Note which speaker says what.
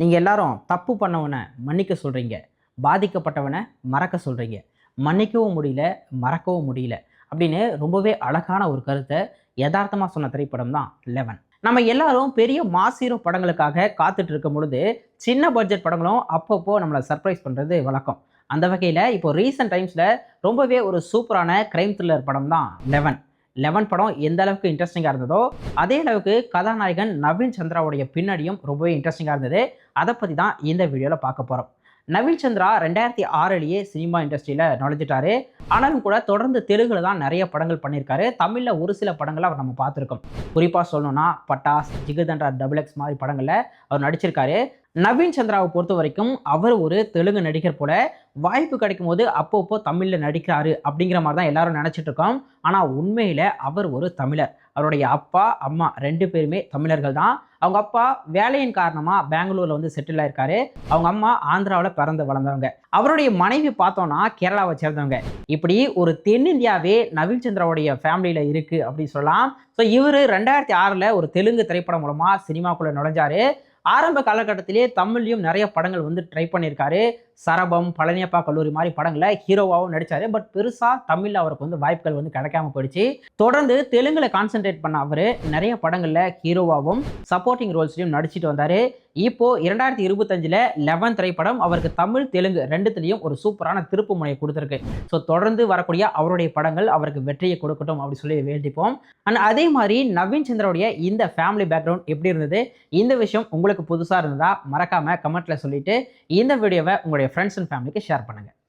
Speaker 1: நீங்கள் எல்லாரும் தப்பு பண்ணவனை மன்னிக்க சொல்கிறீங்க, பாதிக்கப்பட்டவனை மறக்க சொல்கிறீங்க. மன்னிக்கவும் முடியல, மறக்கவும் முடியல அப்படின்னு ரொம்பவே அழகான ஒரு கருத்தை யதார்த்தமாக சொன்ன திரைப்படம் தான் 11. நம்ம எல்லாரும் பெரிய மாஸ் ஹீரோ படங்களுக்காக காத்துட்டு இருக்கும் பொழுது சின்ன பட்ஜெட் படங்களும் அப்பப்போ நம்மளை சர்ப்ரைஸ் பண்ணுறது வழக்கம். அந்த வகையில் இப்போ ரீசெண்ட் டைம்ஸில் ரொம்பவே ஒரு சூப்பரான கிரைம் த்ரில்லர் படம் தான் 11. 11 படம் எந்த அளவுக்கு இன்ட்ரெஸ்டிங்காக இருந்ததோ அதே அளவுக்கு கதாநாயகன் நவீன் சந்திராவுடைய பின்னணியும் ரொம்பவே இன்ட்ரெஸ்டிங்காக இருந்தது. அதை பற்றி தான் இந்த வீடியோவில் பார்க்க போகிறோம். நவீன் சந்திரா 2006லேயே சினிமா இண்டஸ்ட்ரியில் நுழைஞ்சிட்டாரு. ஆனாலும் கூட தொடர்ந்து தெலுங்குல தான் நிறைய படங்கள் பண்ணியிருக்காரு. தமிழில் ஒரு சில படங்களை அவர் நம்ம பார்த்துருக்கோம். குறிப்பாக சொல்லணும்னா பட்டாஸ், ஜிகர்தண்டா, XX மாதிரி படங்களில் அவர் நடிச்சிருக்காரு. நவீன் சந்திராவை பொறுத்த வரைக்கும் அவர் ஒரு தெலுங்கு நடிகர் போல வாய்ப்பு கிடைக்கும் போது அப்பப்போ தமிழில் நடிக்கிறாரு அப்படிங்கிற மாதிரி தான் எல்லாரும் நினச்சிட்டு இருக்கோம். ஆனால் உண்மையில் அவர் ஒரு தமிழர். அவருடைய அப்பா அம்மா 2 பேருமே தமிழர்கள் தான். அவங்க அப்பா வேலையின் காரணமாக பெங்களூரில் வந்து செட்டில் ஆயிருக்காரு. அவங்க அம்மா ஆந்திராவில் பிறந்து வளர்ந்தவங்க. அவருடைய மனைவி பார்த்தோன்னா கேரளாவை சேர்ந்தவங்க. இப்படி ஒரு தென்னிந்தியாவே நவீன் சந்திராவுடைய ஃபேமிலியில் இருக்குது அப்படின்னு சொல்லலாம். ஸோ இவர் 2006ல் ஒரு தெலுங்கு திரைப்படம் மூலமாக சினிமாக்குள்ளே நுழைஞ்சாரு. ஆரம்ப காலகட்டத்திலே தமிழ்லையும் நிறைய படங்கள் வந்து ட்ரை பண்ணியிருக்காரு. சரபம், பழனியப்பா கல்லூரி மாதிரி படங்களில் ஹீரோவாகவும் நடித்தார். பட் பெருசாக தமிழில் அவருக்கு வந்து வாய்ப்புகள் வந்து கிடைக்காம போயிடுச்சு. தொடர்ந்து தெலுங்குல கான்சென்ட்ரேட் பண்ண அவர் நிறைய படங்களில் ஹீரோவாகவும் சப்போர்ட்டிங் ரோல்ஸ்லையும் நடிச்சிட்டு வந்தார். இப்போ 2025ல் 11 திரைப்படம் அவருக்கு தமிழ் தெலுங்கு 2த்துலையும் ஒரு சூப்பரான திருப்பு முனையை கொடுத்துருக்கு. ஸோ தொடர்ந்து வரக்கூடிய அவருடைய படங்கள் அவருக்கு வெற்றியை கொடுக்கட்டும் அப்படி சொல்லி வேண்டிப்போம். அண்ட் அதே மாதிரி நவீன் சந்திராவுடைய இந்த ஃபேமிலி பேக்ரவுண்ட் எப்படி இருந்தது, இந்த விஷயம் உங்களுக்கு புதுசாக இருந்தால் மறக்காம கமெண்ட்ல சொல்லிட்டு இந்த வீடியோவை உங்களுடைய ஃப்ரெண்ட்ஸ் அண்ட் ஃபேமிலிக்கு ஷேர் பண்ணுங்க.